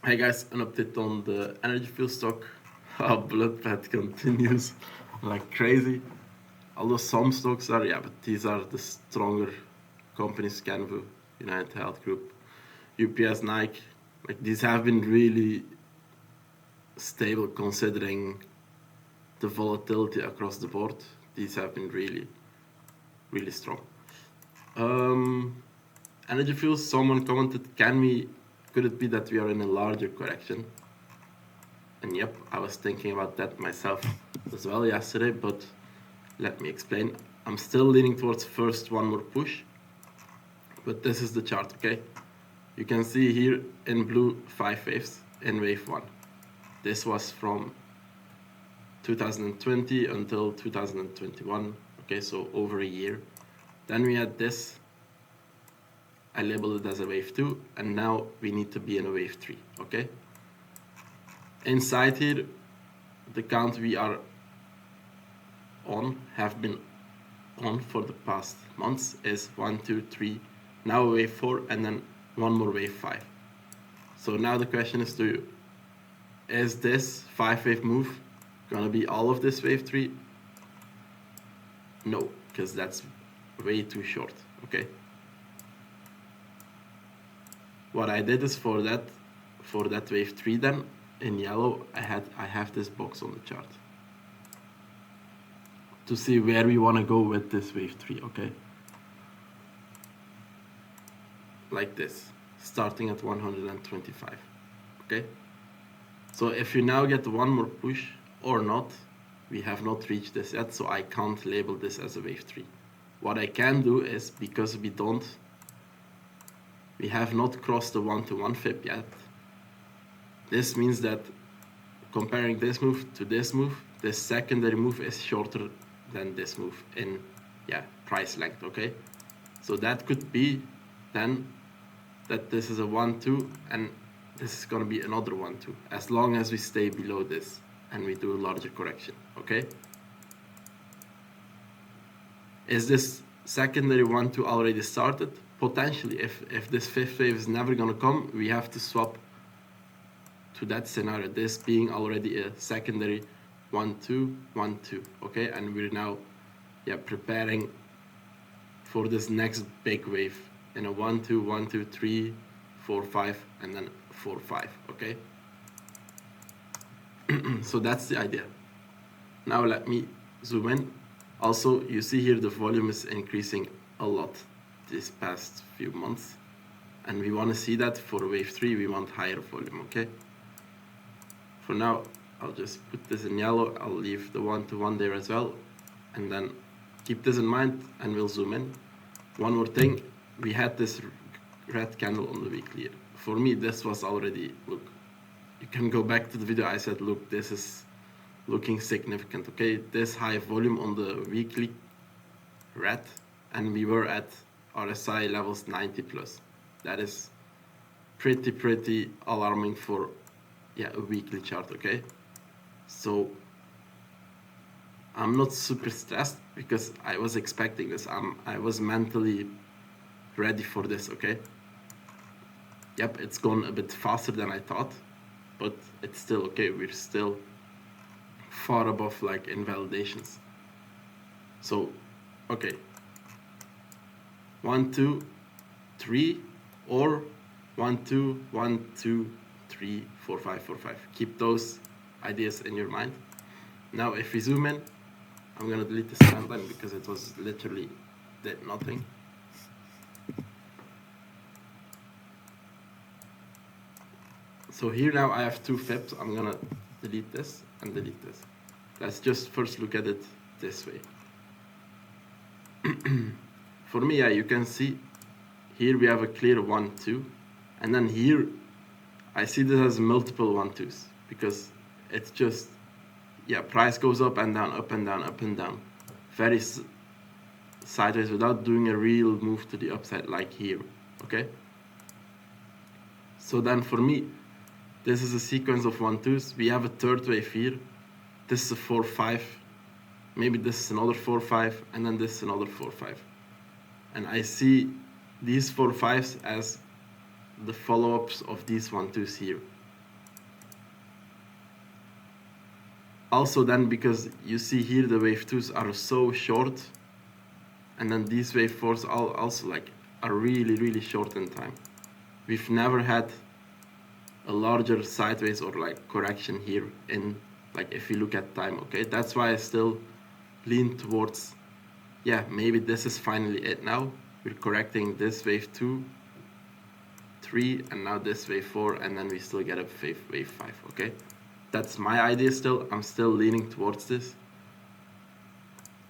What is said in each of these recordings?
Hey guys, an update on the energy fuel stock. How bloodbath continues like crazy. Although some stocks are, yeah, but these are the stronger companies, Canvu, United Health Group, UPS, Nike. Like these have been really stable considering the volatility across the board. These have been really, really strong. Energy fuels, someone commented, could it be that we are in a larger correction? And yep, I was thinking about that myself as well yesterday, but let me explain. I'm still leaning towards first one more push, but this is the chart, okay? You can see here in blue 5 waves in wave 1. This was from 2020 until 2021, okay, so over a year. Then we had this, I labeled it as a wave 2, and now we need to be in a wave 3, okay? Inside here, the count we are on, have been on for the past months is 1, 2, 3, now wave 4, and then one more wave 5. So now the question is to you, is this 5-wave move gonna be all of this wave 3? No, because that's way too short, okay? What I did is for that wave 3 then, in yellow, I have this box on the chart to see where we want to go with this wave 3, okay? Like this, starting at 125, okay? So if you now get one more push or not, we have not reached this yet, so I can't label this as a wave 3. What I can do is, because we have not crossed the 1-to-1 fib yet, this means that comparing this move to this move, this secondary move is shorter than this move in price length, okay? So that could be then that this is a 1-2 and this is gonna be another 1-2 as long as we stay below this and we do a larger correction, okay? Is this secondary 1-2 already started? Potentially, if this fifth wave is never gonna come, we have to swap to that scenario, this being already a secondary 1-2, 1-2, okay? And we're now preparing for this next big wave in a 1-2, 1-2, 3, 4, 5, and then 4, 5, okay? So that's the idea. Now let me zoom in. Also, you see here the volume is increasing a lot this past few months, and we want to see that for wave 3 we want higher volume, okay? For now, I'll just put this in yellow. I'll leave the 1-to-1 there as well, and then keep this in mind and we'll zoom in. One more thing, we had this red candle on the weekly. For me, this was already, look, you can go back to the video. I said, look, this is looking significant, okay? This high volume on the weekly red, and we were at RSI levels 90 plus. That is pretty alarming for a weekly chart, okay? So I'm not super stressed because I was expecting this. I was mentally ready for this, okay? Yep, it's gone a bit faster than I thought, but it's still okay. We're still far above like invalidations. So, okay. 1, 2, 3, or 1, 2, 1, 2, 3, 4, 5, 4, 5. Keep those ideas in your mind. Now, if we zoom in, I'm gonna delete this timeline because it was literally did nothing. So here now I have 2 fibs. I'm gonna delete this and delete this. Let's just first look at it this way. For me, you can see here we have a clear 1-2, and then here I see this as multiple 1-2s because it's just price goes up and down, up and down, up and down, very sideways without doing a real move to the upside like here, okay? So then for me, this is a sequence of 1-2s. We have a third wave here. This is a 4-5. Maybe this is another 4-5, and then this is another 4-5. And I see these 4-5s as the follow-ups of these 1-2s here. also then, because you see here the wave 2s are so short, and then these wave 4s also like are really short in time. We've never had a larger sideways or like correction here in, like, if you look at time, okay? That's why I still lean towards, yeah, maybe this is finally it now. We're correcting this wave 2, 3, and now this wave 4, and then we still get a wave 5, okay? That's my idea still. I'm still leaning towards this,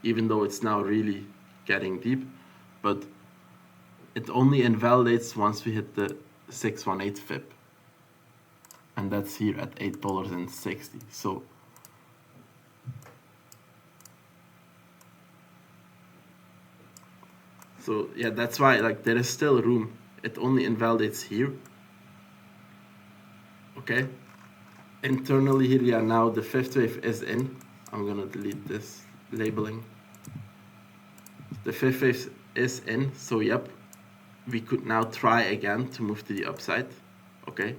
even though it's now really getting deep, but it only invalidates once we hit the 618 fib. And that's here at $8.60. So yeah, that's why, like, there is still room. It only invalidates here. Okay. Internally here, yeah, now the fifth wave is in. I'm gonna delete this labeling. The fifth wave is in, so yep, we could now try again to move to the upside. Okay.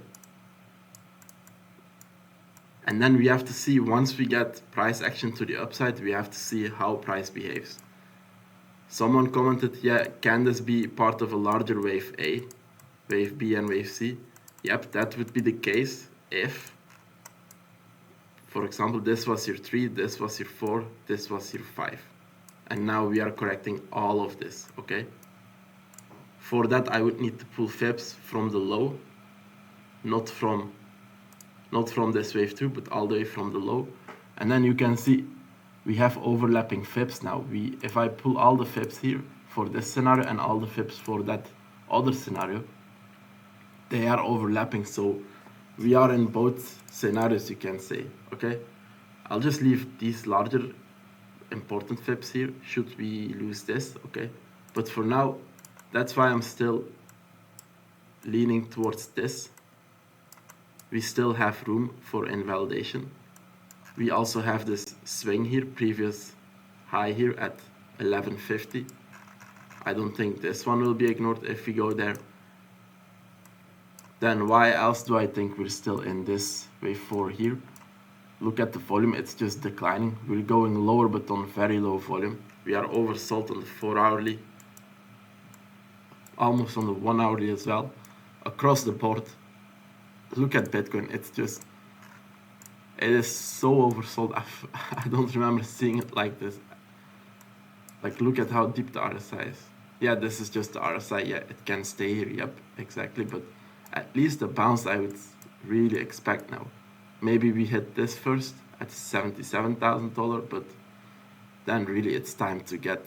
And then we have to see, once we get price action to the upside, we have to see how price behaves. Someone commented, yeah, can this be part of a larger wave A, wave B and wave C? Yep, that would be the case if, for example, this was your 3, this was your 4, this was your 5. And now we are correcting all of this, okay? For that, I would need to pull fibs from the low, not from this wave 2, but all the way from the low. And then you can see we have overlapping fibs now. If I pull all the fibs here for this scenario and all the fibs for that other scenario, they are overlapping. So we are in both scenarios, you can say, okay? I'll just leave these larger important fibs here should we lose this, okay? But for now, that's why I'm still leaning towards this. We still have room for invalidation. We also have this swing here, previous high here at 1150. I don't think this one will be ignored if we go there. Then why else do I think we're still in this wave 4 here? Look at the volume, it's just declining. We're going lower but on very low volume. We are oversold on the 4 hourly, almost on the 1 hourly as well. Across the board, look at Bitcoin, it is so oversold. I don't remember seeing it like this. Like, look at how deep the RSI is. Yeah, this is just the RSI. Yeah, it can stay here. Yep, exactly. But at least the bounce I would really expect now. Maybe we hit this first at $77,000, but then really it's time to get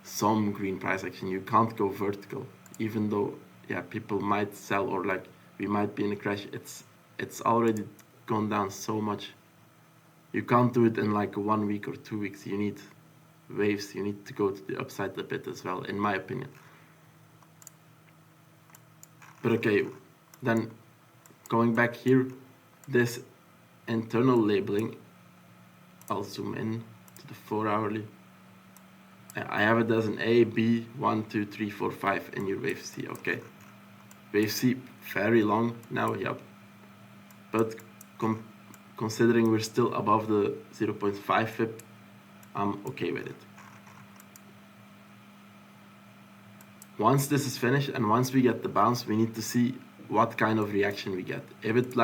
some green price action. You can't go vertical, even though, yeah, people might sell, or like we might be in a crash. It's already gone down so much. You can't do it in like 1 week or 2 weeks. You need waves. You need to go to the upside a bit as well, in my opinion. But okay, then going back here, this internal labeling, I'll zoom in to the 4 hourly. I have it as an A, B, 1, 2, 3, 4, 5 in your wave C, okay? Wave C, very long now, yep. But considering we're still above the 0.5 fib, I'm okay with it. Once this is finished and once we get the bounce, we need to see what kind of reaction we get. If it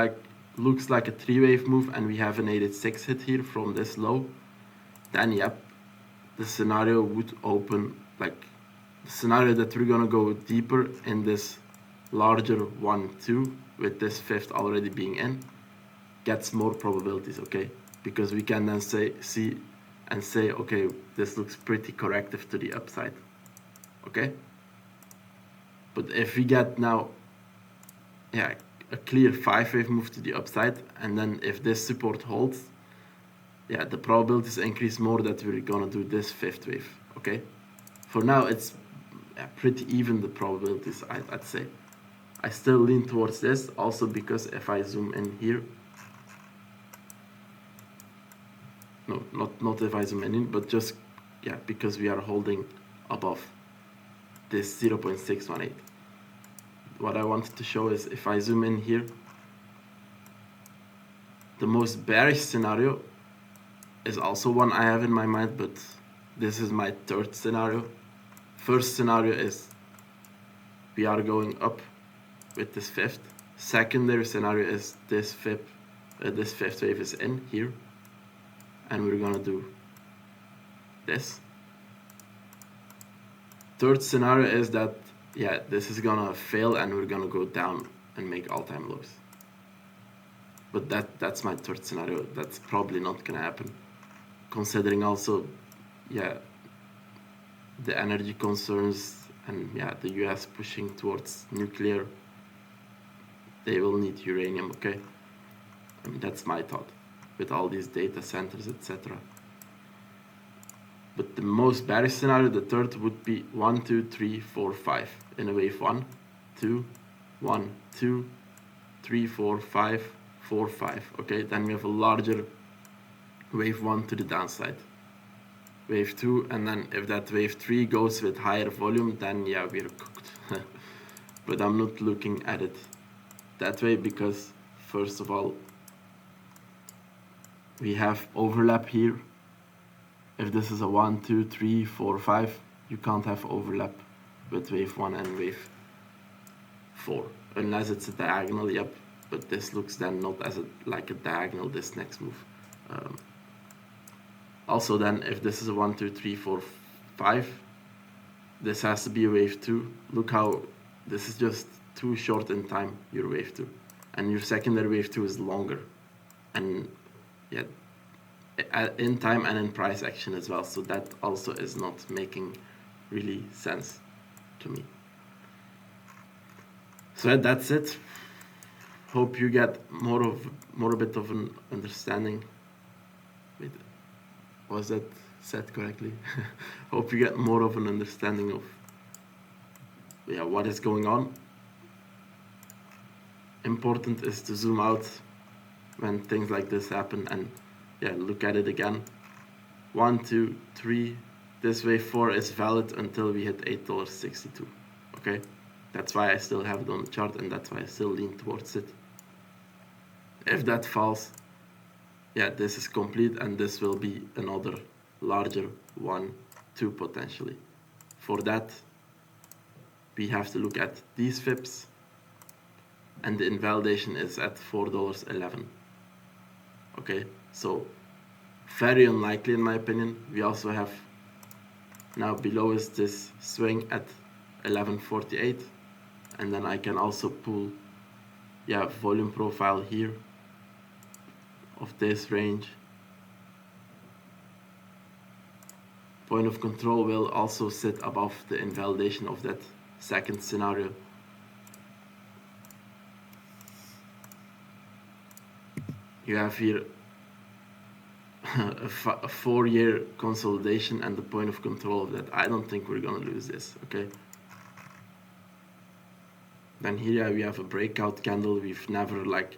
looks like a 3-wave move and we have an 86 hit here from this low, then yep, the scenario would open, like the scenario that we're gonna go deeper in this larger 1-2 with this fifth already being in, gets more probabilities, okay? Because we can then say, okay, this looks pretty corrective to the upside, okay? But if we get now, yeah, a clear 5-wave move to the upside, and then if this support holds, yeah, the probabilities increase more that we're gonna do this 5th wave, okay? For now, it's pretty even, the probabilities, I'd say. I still lean towards this, also because if I zoom in here, no, not if I zoom in, but just, yeah, because we are holding above this 0.618. What I wanted to show is, if I zoom in here, the most bearish scenario is also one I have in my mind, but this is my third scenario. First scenario is we are going up with this fifth. Secondary scenario is this fifth wave is in here, and we're gonna do this. Third scenario is that, yeah, this is gonna fail and we're gonna go down and make all-time lows. But that's my third scenario. That's probably not gonna happen, considering also, yeah, the energy concerns and, yeah, the US pushing towards nuclear. They will need uranium, okay? I mean, that's my thought, with all these data centers, etc. But the most bearish scenario, the third, would be 1, 2, 3, 4, 5 in a wave 1, 2, 1, 2, 3, 4, 5, 4, 5. Okay, then we have a larger wave 1 to the downside. Wave 2, and then if that wave 3 goes with higher volume, then yeah, we're cooked. But I'm not looking at it that way because, first of all, we have overlap here. If this is a 1, 2, 3, 4, 5, you can't have overlap with wave 1 and wave 4, unless it's a diagonal, yep, but this looks then not as like a diagonal, this next move. Also then, if this is a 1, 2, 3, 4, 5, this has to be a wave 2. Look how this is just too short in time, your wave 2. And your secondary wave 2 is longer. And yeah, in time and in price action as well. So that also is not making really sense to me. So that's it. Hope you get more a bit of an understanding. Wait, was that said correctly? Hope you get more of an understanding of, yeah, what is going on. Important is to zoom out when things like this happen and, yeah, look at it again. 1, 2, 3. This wave 4 is valid until we hit $8.62. Okay, that's why I still have it on the chart, and that's why I still lean towards it. If that falls, yeah, this is complete, and this will be another larger 1, 2 potentially. For that, we have to look at these FIPS, and the invalidation is at $4.11. Okay, so very unlikely in my opinion. We also have now below is this swing at 11.48, and then I can also pull, yeah, volume profile here of this range. Point of control will also sit above the invalidation of that second scenario. You have here a 4-year consolidation and the point of control of that. I don't think we're gonna lose this, okay? Then here we have a breakout candle. We've never, like,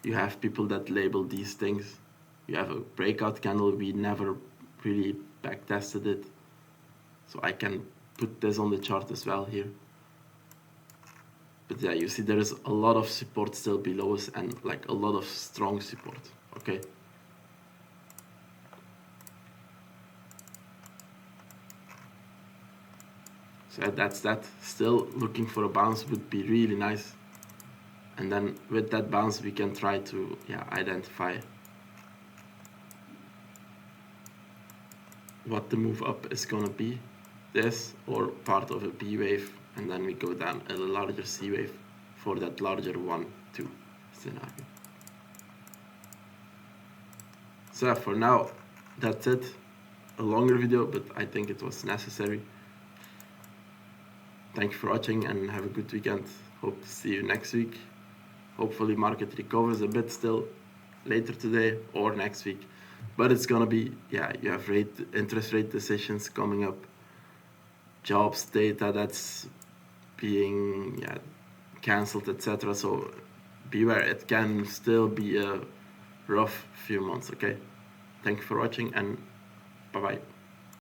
you have people that label these things. You have a breakout candle, we never really back tested it. So I can put this on the chart as well here. But yeah, you see there is a lot of support still below us and like a lot of strong support, okay? So that's that. Still looking for a bounce would be really nice. And then with that bounce, we can try to, yeah, identify what the move up is gonna be. This or part of a B wave, and then we go down a larger C wave for that larger 1, 2 scenario. So for now, that's it. A longer video, but I think it was necessary. Thank you for watching and have a good weekend. Hope to see you next week. Hopefully market recovers a bit still later today or next week. But it's gonna be, yeah, you have interest rate decisions coming up, jobs data that's being, yeah, cancelled, etc. So beware, it can still be a rough few months, okay? Thank you for watching and bye-bye.